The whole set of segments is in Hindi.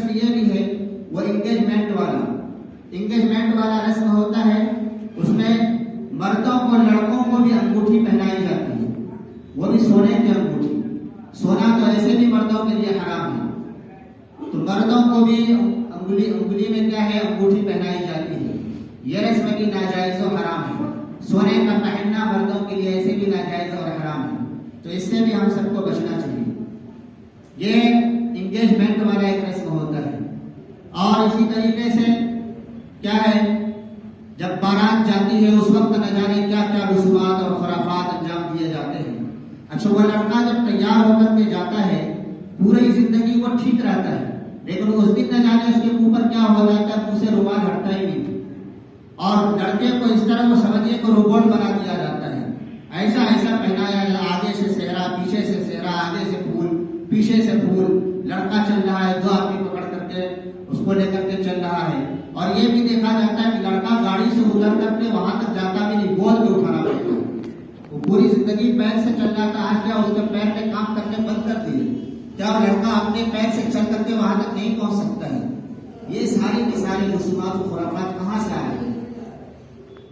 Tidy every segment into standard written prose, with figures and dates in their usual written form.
रस्म ये भी है वो एंगेजमेंट वाला रस्म होता है। उसमें मर्दों को लड़कों को भी अंगूठी पहनाई जाती है, वो भी सोने की अंगूठी। सोना तो ऐसे भी मर्दों के लिए हराम है, तो मर्दों को भी उंगली में क्या है, अंगूठी पहनाई जाती है। ये रस्म भी नाजायज और हराम है। सोने का पहनना मर्दों के लिए ऐसे भी नाजायज और हराम है, तो इससे भी हम सबको बचना चाहिए। ये एंगेजमेंट वाला एक रस्म होता है। और इसी तरीके से क्या है, जब बारात जाती है उस वक्त न जाने क्या क्या रसूमात और खुराफात अंजाम दिए जाते हैं। अच्छा, वो लड़का जब तैयार होकर के जाता है पूरी जिंदगी वो ठीक रहता है, लेकिन उस दिन न जाने उसके मुंह पर क्या हो जाता है, मुंह से रुमाल हटता ही नहीं। और लड़के को इस तरह वो समझिए को रोबोट बना दिया जाता है। ऐसा ऐसा पहनाया, आगे से सेहरा, पीछे से सेहरा, आगे से फूल, पीछे से फूल। लड़का चल रहा है, दो आदमी पकड़ करके उसको लेकर के चल रहा है। और ये भी देखा जाता है कि लड़का गाड़ी से उतर करके वहां तक जाता भी नहीं, बोल के उठाना पड़ता है। वो पूरी जिंदगी पैर से चल जाता है, क्या उसके पैर में काम करने बंद कर दिए, क्या लड़का अपने पैर से चल करके वहां तक नहीं पहुंच सकता है। ये सारी की सारी रसूमात और खुराफात कहां से आ रही है?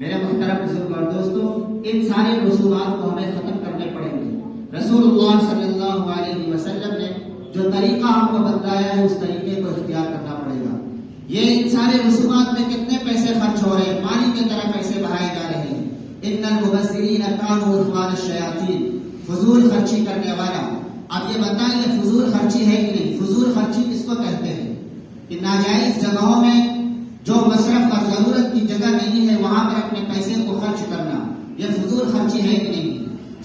मेरे मुहतरम बुजुर्ग और दोस्तों, इन सारे रसूमात को हमें खत्म करने पड़ेंगे। रसूलुल्लाह सल्लल्लाहु अलैहि वसल्लम ने जो तरीका हमको बताया है उस तरीके को इख्तियार करना पड़ेगा। ये इन सारे रसूमात में कितने पैसे खर्च हो रहे हैं, पानी की तरह पैसे बहाए जा रहे हैं। इन्नल मुबस्सिरीन कानू इख्वान अश-शयातीन, फजूल खर्ची करने वाला। अब ये बताएं, ये फजूल खर्ची है कि नहीं? फजूल खर्ची किसको कहते हैं? कि नाजायज जगहों में जो मसरफ और जरूरत की जगह नहीं है वहां पर अपने पैसे को खर्च करना, ये फजूल खर्ची है कि नहीं?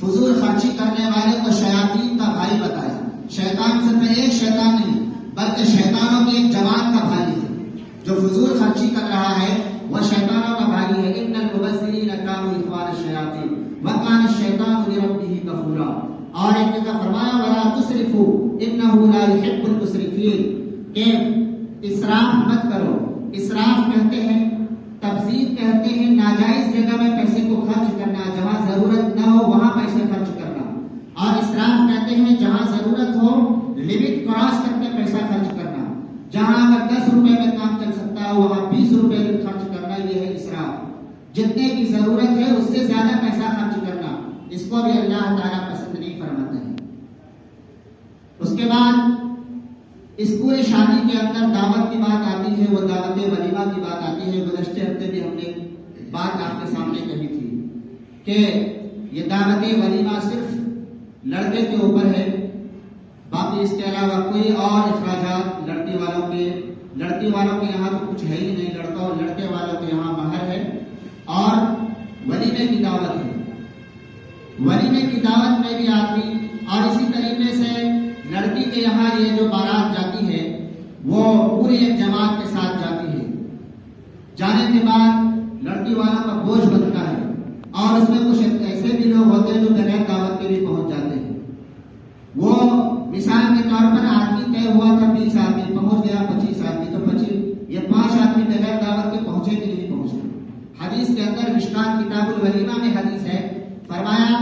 फजूल खर्ची करने वाले को शयातीन का भाई बताया। शैतान सिर्फ एक शैतान नहीं, बल्कि शैतानों की एक जमात का भाई है। जो फजूल खर्ची कर रहा है वह शैतानों का भाई है। इन्नल मुबस्सिरीन कानू इख्वान अश-शयातीन व कान अश-शैतानु लिरब्बिही कफूरा। और एक जगह फरमाया वला तुसरिफू इन्नहु ला युहिब्बुल मुसरिफीन, के इसराफ मत करो। इसराफ कहते हैं, तब्ज़ीर कहते हैं, नाजायज जगह में पैसे को खर्च करना, जहां जरूरत न हो वहां पैसे खर्च करना। और इसराफ कहते हैं जहां जरूरत हो, लिमिट क्रॉस करके पैसा खर्च करना। जहां अगर 10 रुपए में काम चल सकता है वहां 20 रुपए खर्च करना, यह है इसराफ। जितने की जरूरत है उससे ज्यादा पैसा खर्च करना, इसको भी अल्लाह ताला पसंद नहीं फरमाता है। उसके बाद इस पूरे शादी के अंदर दावत की बात आती है, वो दावत वलीमा की बात आती है। गुज़श्ते हफ्ते भी हमने बात आपके सामने कही थी कि ये दावत वलीमा सिर्फ लड़के के ऊपर है, बाकी इसके अलावा कोई और इखराजात लड़की वालों के यहाँ तो कुछ है ही नहीं। लड़का और लड़के वालों के यहाँ महर है और वलीमे की दावत है। वलीमे की दावत में भी आदमी, और इसी तरीके से लड़की के यहाँ ये जो बारात जाती है वो पूरी एक जमात के साथ जाती है। जाने के बाद लड़की वालों का बोझ बनता है और उसमें कुछ ऐसे भी लोग होते हैं जो बगैर दावत के भी पहुंच जाते हैं। वो मिसाल के तौर पर आदमी तय हुआ था 20 आदमी, पहुंच गया 25 आदमी, तो 25 ये 5 आदमी बगैर दावत के पहुंचे कि नहीं पहुंचे। हदीस के अंदर मिशकात किताबुल वलीमा में हदीस है, फरमाया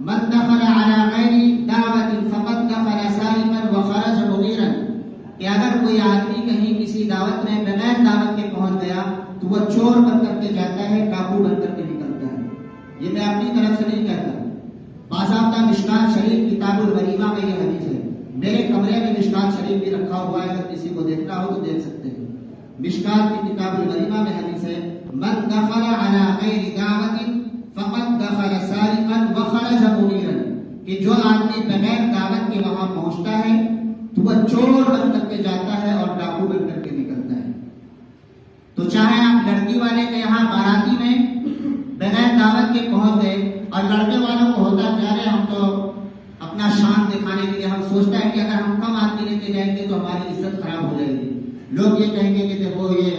मन दखल अला गैरि दावतिन फक़द दखल सारिक़न व खरज मुगीरन, कि अगर कोई आदमी कहीं किसी दावत में बगैर दावत के पहुंच गया तो वह चोर बन करके जाता है, डाकू बन करके निकलता है। ये मैं अपनी तरफ से नहीं कहता, बाज़ाब्ता मिशकात शरीफ किताबुल वलीमा में ये हदीस है। मेरे कमरे में मिशकात शरीफ भी रखा हुआ है, अगर किसी को देखना हो तो देख सकते हैं। मिशकात की किताबुल वलीमा में हदीस है, मन दखल अला गैरि दावतिन फक़द दखल सारिक़न व खरज मुगीरन, कि जो आदमी बगैर दावत के वहां पहुंचता है तो वह चोर बन करके जाता है और डाकू बन करके निकलता है। तो चाहे आप लड़की वाले के यहाँ बाराती में बगैर दावत के पहुंच गए, और लड़के वालों को होता क्या है, हम तो अपना शान दिखाने के लिए हम सोचता है कि अगर हम कम आदमी लेके जाएंगे तो हमारी इज्जत खराब हो जाएगी। लोग ये कहेंगे कि देखो ये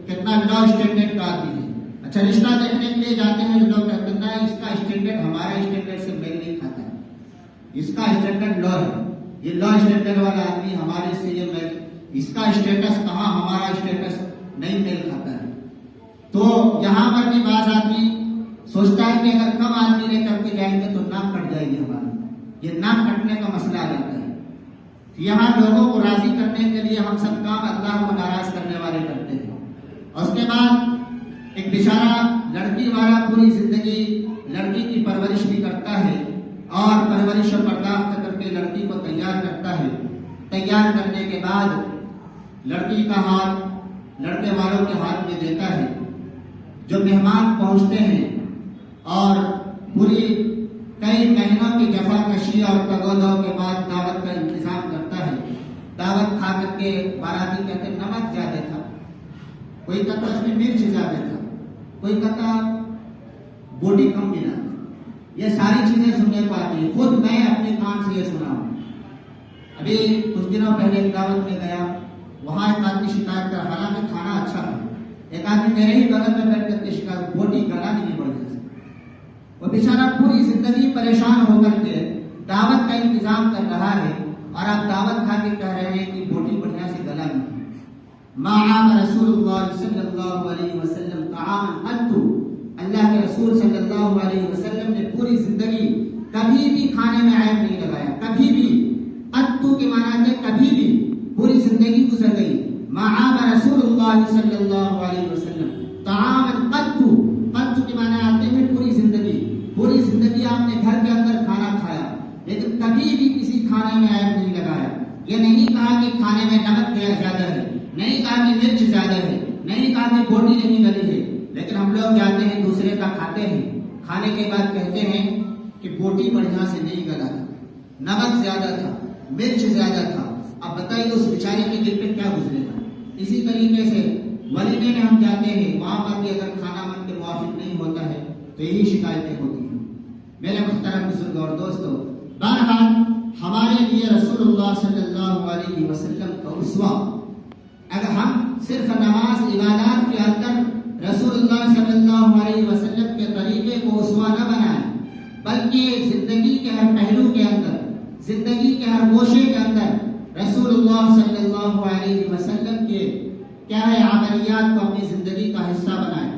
कितना लो स्टैंडर्ड का आदमी है। अच्छा, रिश्ता देखने के लिए जाते हैं तो लोग कहते हैं इसका स्टैंडर्ड हमारा स्टैंडर्ड से मेल नहीं खाता है, इसका स्टैंडर्ड लो है, ये लो स्टैंडर्ड वाला आदमी हमारे से ये मेल, इसका स्टेटस कहाँ हमारा स्टेटस नहीं मेल खाता है। तो यहाँ पर भी बाज़ आदमी सोचता है कि अगर कम आदमी लेकर के जाएंगे तो नाक कट जाएगी हमारी, ये नाक कटने का मसला आ जाता है। यहाँ लोगों को राजी करने के लिए हम सब काम अल्लाह और उसके बाद एक बेचारा लड़की वाला पूरी जिंदगी लड़की की परवरिश भी करता है और परवरिश और बर्दाश्त करके लड़की को तैयार करता है। तैयार करने के बाद लड़की का हाथ लड़के वालों के हाथ में देता है। जो मेहमान पहुंचते हैं और पूरी कई महीनों की जफाकशी और तगोदों के बाद दावत का इंतजाम करता है। दावत खा करके बाराती कहते नमक ज्यादा था, कोई कहता उसमें मिर्च ज्यादा था, कोई कहता बोटी कम मिला। ये सारी चीजें सुनने को आती है। खुद मैं अपने कान से ये सुना हूं। अभी कुछ दिनों पहले एक दावत में गया, वहां एक आदमी शिकायत कर, हालांकि खाना अच्छा है, एक आदमी मेरे ही बगल में बैठ करके शिकायत, बोटी गला नहीं बढ़ गया। वो बेचारा पूरी जिंदगी परेशान होकर के दावत का इंतजाम कर रहा है और आप दावत खा के कह रहे हैं कि बोटी बढ़िया से गला नहीं। माआम रसूलुल्लाह सल्लल्लाहु अलैहि वसल्लम ताआमन अत्तु, अल्लाह के रसूल सल्लल्लाहु अलैहि वसल्लम ने पूरी जिंदगी कभी भी खाने में ऐब नहीं लगाया, कभी भी। अत्तु के माना है कभी भी, पूरी जिंदगी गुजर गई। माआम रसूलुल्लाह सल्लल्लाहु अलैहि वसल्लम ताआमन अत्तु, अत्तु के माना आते हैं पूरी जिंदगी। पूरी जिंदगी आपने घर के अंदर खाना खाया, लेकिन कभी भी किसी खाने में ऐब नहीं लगाया। ये नहीं कहा कि खाने में नमक ज्यादा है, नहीं कहा कि मिर्च ज्यादा है, नहीं कहा कि बोटी नहीं गली है। लेकिन हम लोग जाते हैं दूसरे का खाते हैं, खाने के बाद कहते हैं कि बोटी बढ़िया से नहीं गला था, नमक ज्यादा था, मिर्च ज्यादा था। अब बताइए उस बेचारे के दिल पे क्या गुजरेगा। इसी तरीके से वलीमे में हम जाते हैं, वहां पर भी अगर खाना मन के मुआफिक नहीं होता है तो यही शिकायतें होती हैं। मेरे मुहतरम बुजुर्ग और दोस्तों, बहरहाल हमारे लिए रसूलुल्लाह सल्लल्लाहु अलैहि वसल्लम का उस्वा, अगर हम सिर्फ नमाज इबादत के अंदर रसूलुल्लाह सल्लल्लाहु अलैहि वसल्लम के तरीके को उस्वा न बनाएं, बल्कि जिंदगी के हर पहलू के अंदर, जिंदगी के हर गोशे के अंदर रसूलुल्लाह सल्लल्लाहु अलैहि वसल्लम के क्या है अमलियात को अपनी जिंदगी का हिस्सा बनाएं।